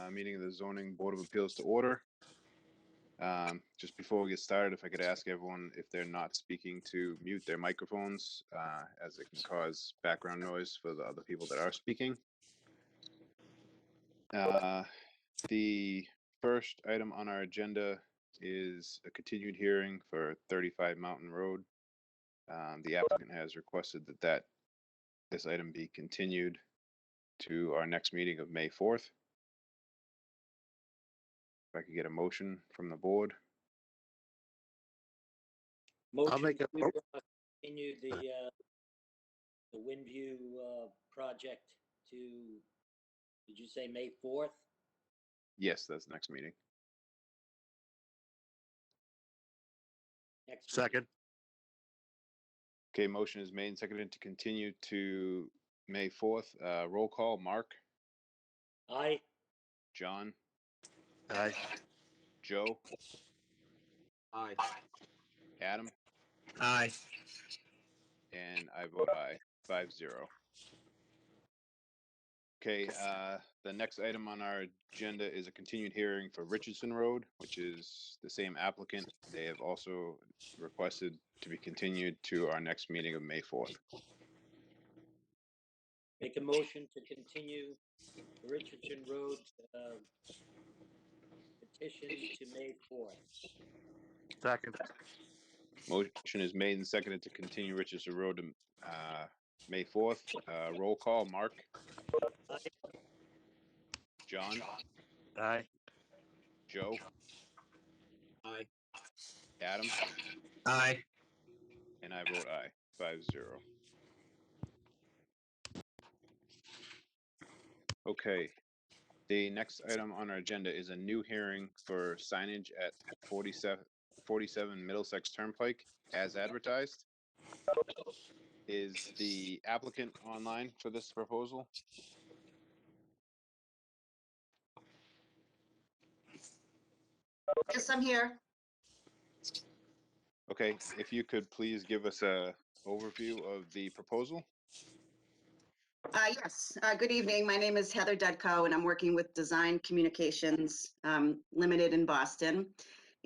Meeting of the Zoning Board of Appeals to order. Just before we get started, if I could ask everyone if they're not speaking to mute their microphones, as it can cause background noise for the other people that are speaking. The first item on our agenda is a continued hearing for 35 Mountain Road. The applicant has requested that this item be continued to our next meeting of May 4th. If I could get a motion from the board. Motion I'll make a to continue the Windview project to, did you say May 4th? Yes, that's the next meeting. Next second. Okay, motion is made and seconded to continue to May 4th. Roll call, Mark, meeting. Aye. John, Aye. Joe, Aye. Adam, Aye. and I vote aye, 5-0. Okay, the next item on our agenda is a continued hearing for Richardson Road, which is the same applicant. They have also requested to be continued to our next meeting of May 4th. Make a motion to continue the Richardson Road petition to May 4th. Second. Motion is made and seconded to continue Richardson Road to May 4th. Roll call, Mark, John, Aye. Joe, Aye. Adam, Aye. and I vote aye, 5-0. Okay, the next item on our agenda is a new hearing for signage at 47 Middlesex Turnpike as advertised. Is the applicant online for this proposal? Yes, I'm here. Okay, if you could please give us a overview of the proposal. Yes, good evening. My name is Heather Dudko, and I'm working with Design Communications Limited in Boston.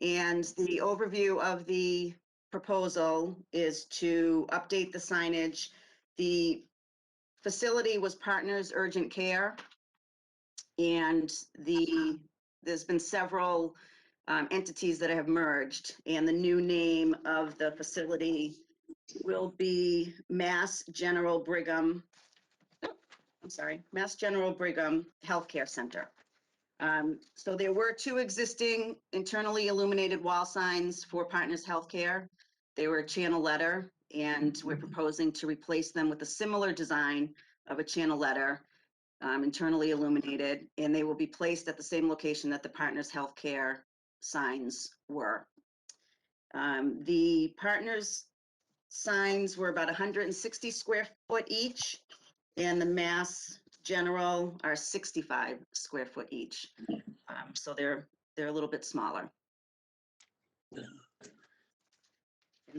And the overview of the proposal is to update the signage. The facility was Partners Urgent Care, and there's been several entities that have merged, and the new name of the facility will be Mass General Brigham Healthcare Center. So there were two existing internally illuminated wall signs for Partners Healthcare. They were a channel letter, and we're proposing to replace them with a similar design of a channel letter, internally illuminated, and they will be placed at the same location that the Partners Healthcare signs were. The Partners signs were about 160 square foot each, and the Mass General are 65 square foot each. So they're a little bit smaller. And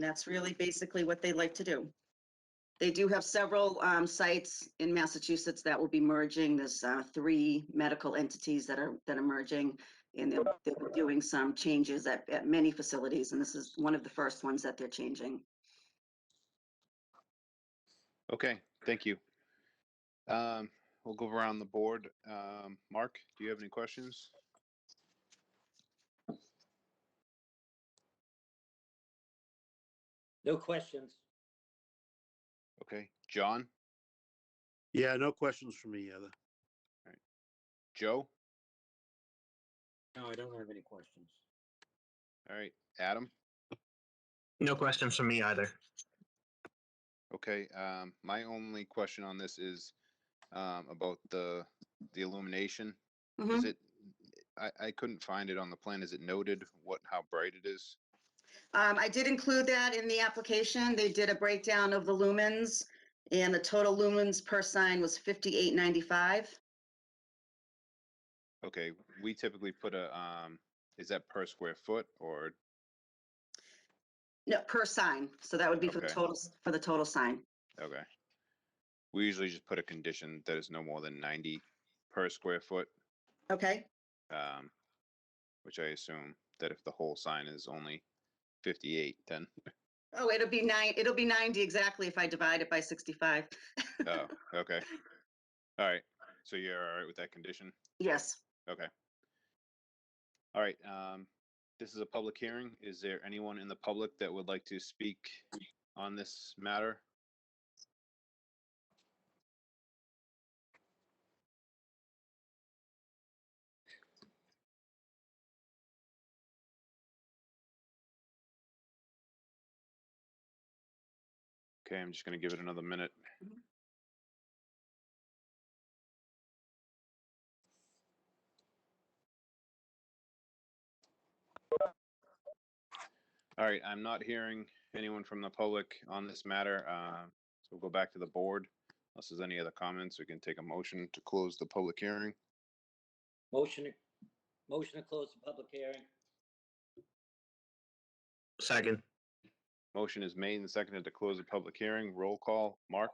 that's really basically what they like to do. They do have several sites in Massachusetts that will be merging. There's 3 medical entities that are merging, and they'll be doing some changes at many facilities, and this is one of the first ones that they're changing. Okay, thank you. We'll go around the board. Mark, do you have any questions? No questions. Okay, John? Yeah, no questions for me, Heather. Joe? No, I don't have any questions. All right, Adam? No questions from me either. Okay, my only question on this is about the illumination. Mhm. Is it, I couldn't find it on the plan. Is it noted how bright it is? I did include that in the application. They did a breakdown of the lumens, and the total lumens per sign was 58.95. Okay, we typically put a, is that per square foot or? No, per sign. So that would be for the Okay. total sign. Okay. We usually just put a condition that is no more than 90 per square foot. Okay. Which I assume that if the whole sign is only 58, then, Oh, it'll be 90 exactly if I divide it by 65. oh, okay. All right, so you're all right with that condition? Yes. Okay. All right, this is a public hearing. Is there anyone in the public that would like to speak on this matter? Okay, I'm just gonna give it another minute. All right, I'm not hearing anyone from the public on this matter. So we'll go back to the board. Unless there's any other comments, we can take a motion to close the public hearing. Motion to close the public hearing. Second. Motion is made and seconded to close the public hearing. Roll call. Mark,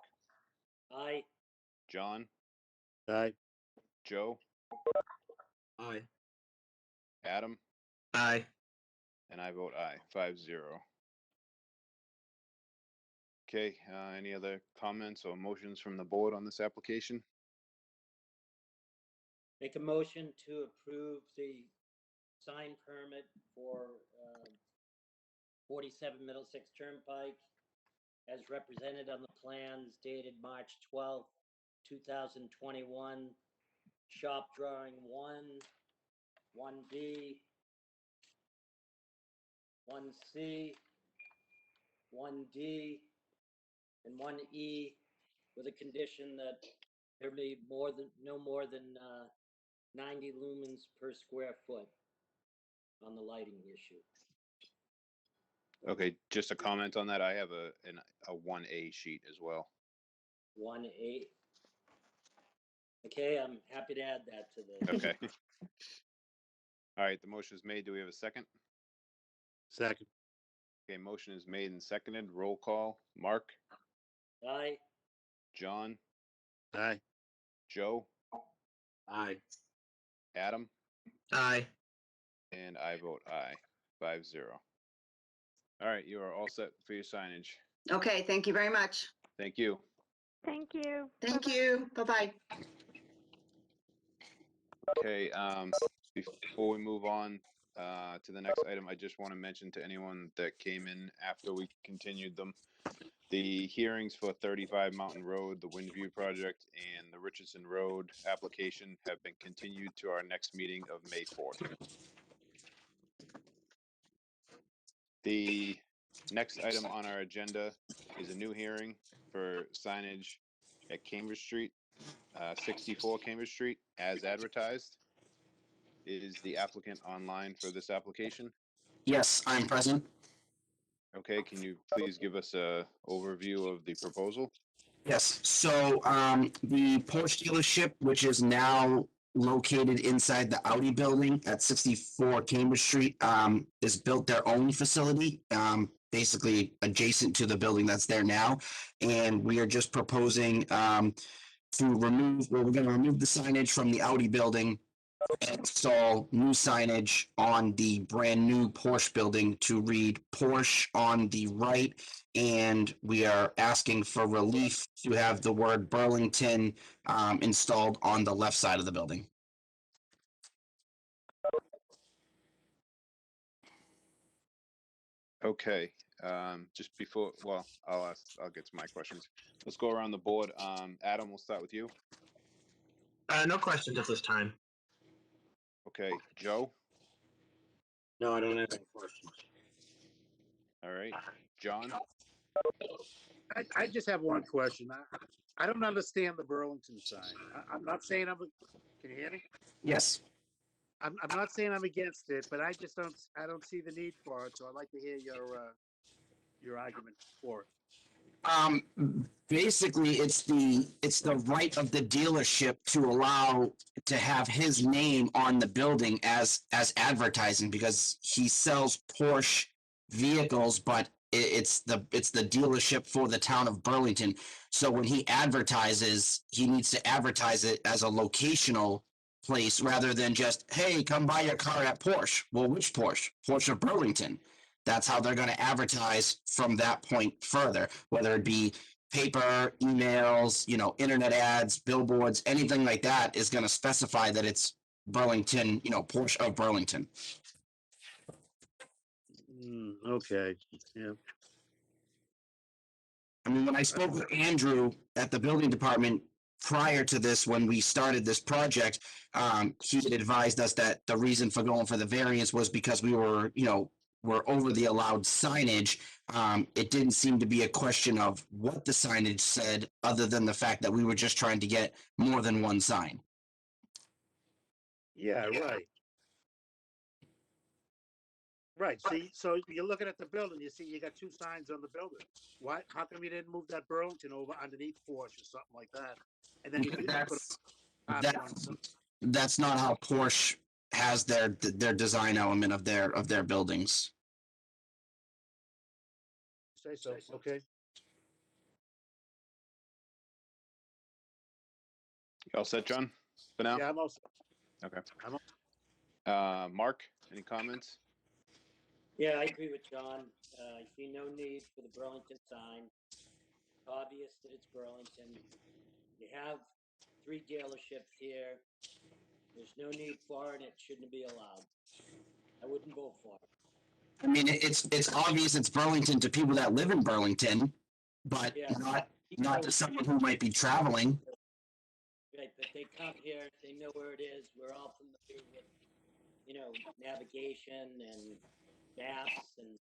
Aye. John, Aye. Joe, Aye. Adam, Aye. and I vote aye, 5-0. Okay, any other comments or motions from the board on this application? Make a motion to approve the sign permit for 47 Middlesex Turnpike as represented on the plans dated March 12th, 2021. Shop drawing 1, 1B, 1C, 1D, and 1E, with a condition that there be no more than 90 lumens per square foot on the lighting issue. Okay, just a comment on that. I have a 1A sheet as well. 1A. Okay, I'm happy to add that to the. Okay. All right, the motion is made. Do we have a second? Second. Okay, motion is made and seconded. Roll call. Mark, Aye. John, Aye. Joe, Aye. Adam, Aye. and I vote aye, 5-0. All right, you are all set for your signage. Okay, thank you very much. Thank you. Thank you. Thank you. Bye-bye. Okay, before we move on to the next item, I just want to mention to anyone that came in after we continued them, the hearings for 35 Mountain Road, the Windview project, and the Richardson Road application have been continued to our next meeting of May 4th. The next item on our agenda is a new hearing for signage at Cambridge Street, 64 Cambridge Street, as advertised. Is the applicant online for this application? Yes, I'm present. Okay, can you please give us a overview of the proposal? Yes, so the Porsche dealership, which is now located inside the Audi building at 64 Cambridge Street, is built their own facility, basically adjacent to the building that's there now. And we are just proposing to remove, well, we're going to remove the signage from the Audi building and install new signage on the brand new Porsche building to read Porsche on the right. And we are asking for relief to have the word Burlington installed on the left side of the building. Okay, just before, well, I'll get to my questions. Let's go around the board. Adam, we'll start with you. No questions at this time. Okay, Joe? No, I don't have any questions. All right, John? I just have one question. I don't understand the Burlington sign. I'm not saying can you hear me? Yes. I'm not saying I'm against it, but I don't see the need for it. So I'd like to hear your argument for it. Basically it's the right of the dealership to allow to have his name on the building as advertising, because he sells Porsche vehicles, but it's the dealership for the town of Burlington. So when he advertises, he needs to advertise it as a locational place rather than just, hey, come buy your car at Porsche. Well, which Porsche? Porsche of Burlington. That's how they're going to advertise from that point further, whether it be paper, emails, internet ads, billboards, anything like that is going to specify that it's Burlington, Porsche of Burlington. Okay, yeah. I mean, when I spoke with Andrew at the building department prior to this, when we started this project, he had advised us that the reason for going for the variance was because we were over the allowed signage. It didn't seem to be a question of what the signage said, other than the fact that we were just trying to get more than one sign. Yeah, right. Right, see, so you're looking at the building, you see you got two signs on the building. Why, how come you didn't move that Burlington over underneath Porsche or something like that? And then you could put That's that's not how Porsche has their design element of their buildings. say so, okay? You all set, John, for now? Yeah, I'm also, Okay. I'm Mark, any comments? Yeah, I agree with John. I see no need for the Burlington sign. Obvious that it's Burlington. You have 3 dealerships here. There's no need for it. It shouldn't be allowed. I wouldn't vote for it. I mean, it's obvious it's Burlington to people that live in Burlington, but Yeah. not to someone who might be traveling. Right, but they come here, they know where it is. We're all familiar with, navigation and maps, and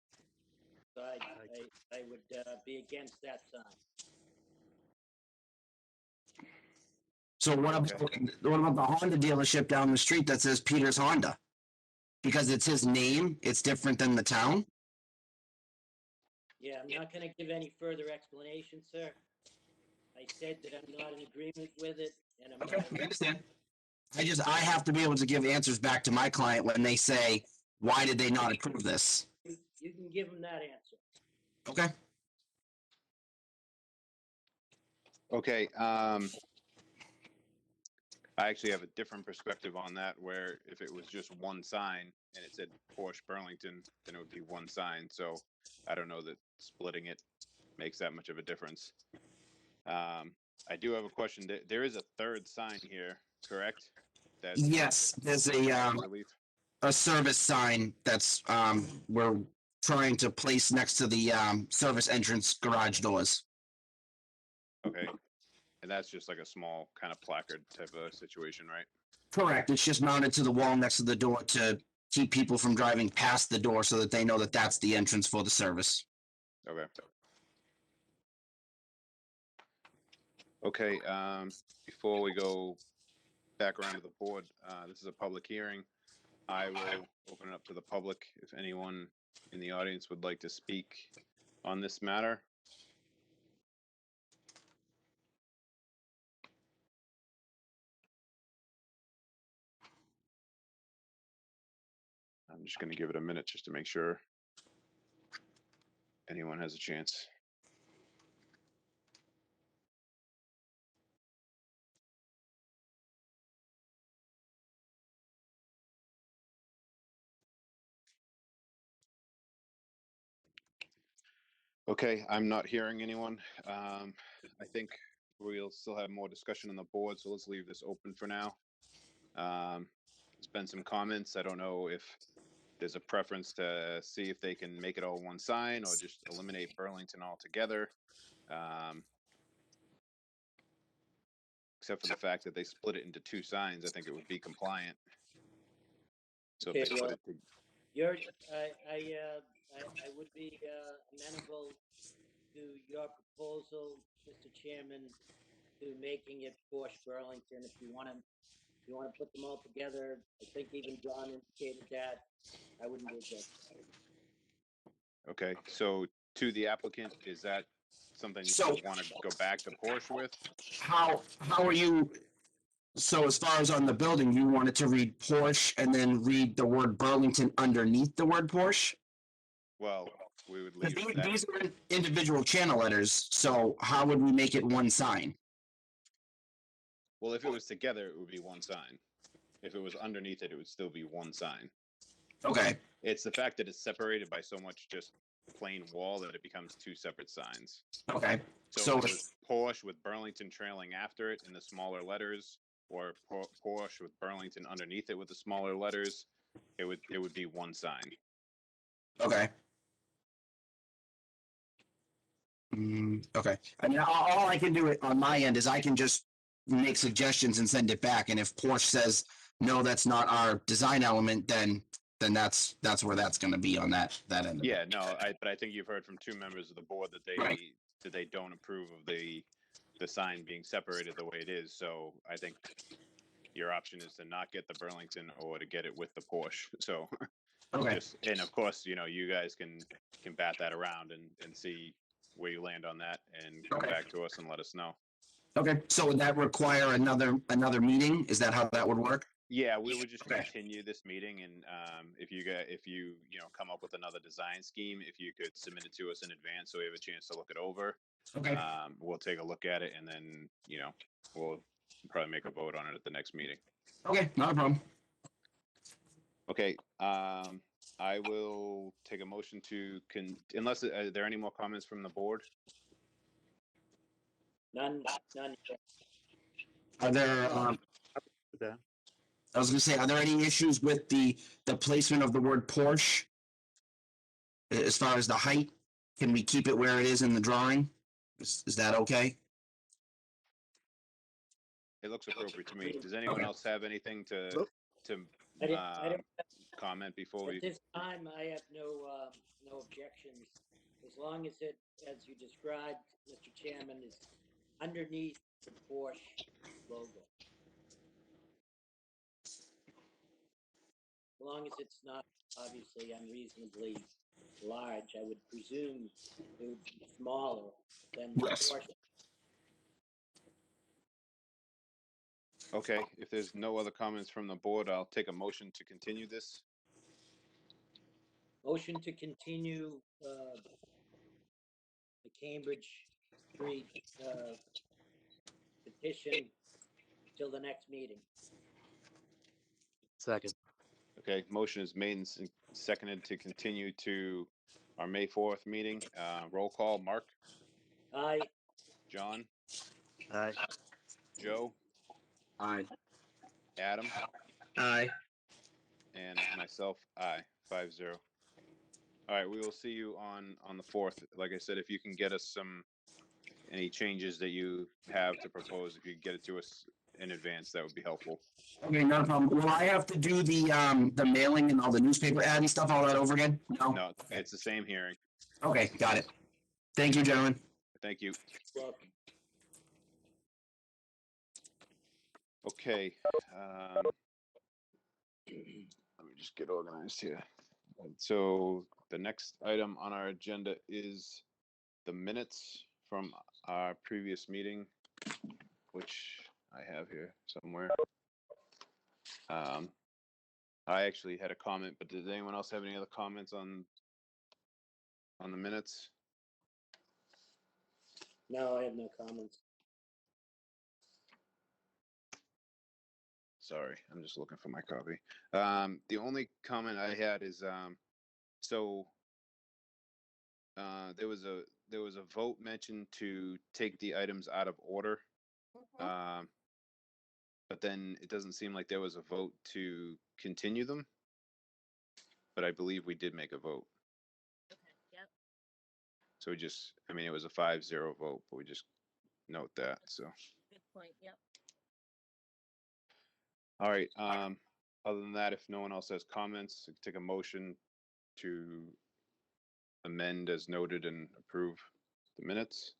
so I would be against that sign. So what about the Honda dealership down the street that says Peter's Honda? Because it's his name, it's different than the town. Yeah, I'm not going to give any further explanation, sir. I said that I'm not in agreement with it, and I'm Okay, not. I understand. I have to be able to give answers back to my client when they say, why did they not approve this? You can give them that answer. Okay. Okay, I actually have a different perspective on that, where if it was just one sign and it said Porsche Burlington, then it would be one sign. So I don't know that splitting it makes that much of a difference. I do have a question. There is a third sign here, correct? That's Yes, there's relief. a service sign that's we're trying to place next to the service entrance garage doors. Okay. And that's just like a small kind of placard type of situation, right? Correct. It's just mounted to the wall next to the door to keep people from driving past the door so that they know that that's the entrance for the service. Okay. Okay, before we go back around to the board, this is a public hearing. I will open it up to the public if anyone in the audience would like to speak on this matter. I'm just going to give it a minute just to make sure anyone has a chance. Okay, I'm not hearing anyone. I think we'll still have more discussion on the board, so let's leave this open for now. There's been some comments. I don't know if there's a preference to see if they can make it all one sign or just eliminate Burlington altogether. Except for the fact that they split it into 2 signs, I think it would be compliant. So if they put it to, I would be amenable to your proposal, Mr. Chairman, to making it Porsche Burlington. If you want to put them all together, I think even John indicated that. I wouldn't be against that. okay, so to the applicant, is that something you So- want to go back to Porsche with? How are you? So as far as on the building, you wanted to read Porsche and then read the word Burlington underneath the word Porsche? Well, we would 'Cause leave that. these are individual channel letters, so how would we make it one sign? Well, if it was together, it would be one sign. if it was underneath it, it would still be one sign. Okay, It's the fact that it's separated by so much just plain wall that it becomes two separate signs. okay. So So if it was Porsche with Burlington trailing after it in the smaller letters, or Porsche with Burlington underneath it with the smaller letters, it would be one sign. okay. Okay. I mean, all I can do it on my end is I can just make suggestions and send it back. And if Porsche says, no, that's not our design element, then that's where that's going to be on that end. Of Yeah, it. no, but I think you've heard from 2 members of the board that Right. they don't approve of the sign being separated the way it is. So I think your option is to not get the Burlington or to get it with the Porsche. So Okay. and of course, you guys can bat that around and see where you land on that and come Okay. back to us and let us know. Okay. So would that require another meeting? Is that how that would work? Yeah, we would just Okay. continue this meeting, and if you come up with another design scheme, if you could submit it to us in advance so we have a chance to look it over. Okay. We'll take a look at it, and then we'll probably make a vote on it at the next meeting. Okay. Not a problem. Okay. I will take a motion to unless are there any more comments from the board? None. Are there? With that. I was going to say, are there any issues with the placement of the word Porsche? As far as the height, can we keep it where it is in the drawing? Is that okay? It looks appropriate to me. Does anyone Okay. else have anything to Nope. I don't, comment before we? at this time, I have no objections, as long as it, as you described, Mr. Chairman, is underneath the Porsche logo. As long as it's not obviously unreasonably large, I would presume it would be smaller than the Yes. Porsche. Okay, if there's no other comments from the board, I'll take a motion to continue this. Motion to continue the Cambridge Street petition till the next meeting. Second. Okay, motion is made and seconded to continue to our May 4th meeting. Roll call, Mark, Aye. John, Aye. Joe, Aye. Adam, Aye. and myself, aye, 5-0. All right, we will see you on the 4th. Like I said, if you can get us any changes that you have to propose, if you get it to us in advance, that would be helpful. Okay, not a problem. Will I have to do the mailing and all the newspaper ad and stuff all that over again? No. No, it's the same hearing. Okay, got it. Thank you, gentlemen. Thank you. Welcome. Okay. Let me just get organized here. So the next item on our agenda is the minutes from our previous meeting, which I have here somewhere. I actually had a comment, but did anyone else have any other comments on the minutes? No, I have no comments. Sorry, I'm just looking for my copy. The only comment I had is so there was a vote mentioned to take the items out of order, but then it doesn't seem like there was a vote to continue them. But I believe we did make a vote. Okay, yep, So it was a 5-0 vote, but we just note that. So, good point, yep. all right. Other than that, if no one else has comments, take a motion to amend as noted and approve the minutes.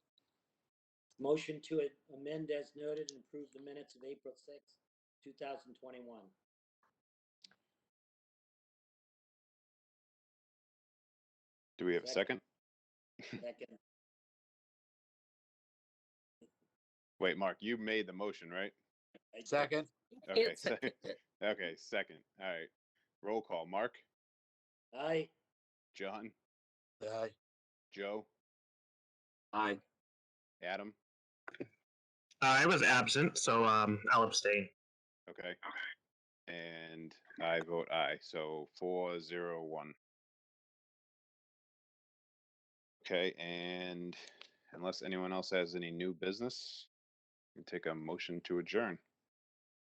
Motion to amend as noted and approve the minutes of April 6th, 2021. Do we have a second? Second. Wait, Mark, you made the motion, right? Second. Okay, It's second. Okay, second. All right. Roll call. Mark, Aye. John, Aye. Joe, Aye. Adam. I was absent, so I'll abstain. Okay. And I vote aye, so 4-0-1. Okay, and unless anyone else has any new business, we can take a motion to adjourn.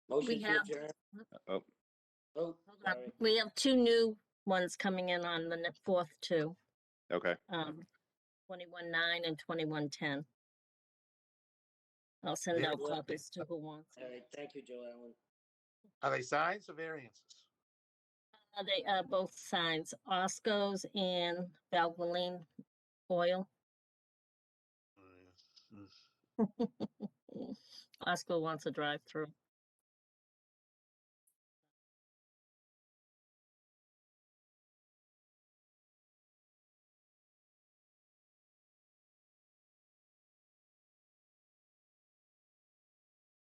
Motion to have- adjourn. Oh, Oh, Hold on. sorry. We have two new ones coming in on the 4th too. okay. 21-9 and 21-10. I'll send Very out good. copies to who wants. All right, thank you, Joe Allen. Are they signs or variances? They are both signs, Osco's and Valvoline Oil. Oh, yeah. Mm. Osco wants a drive-through.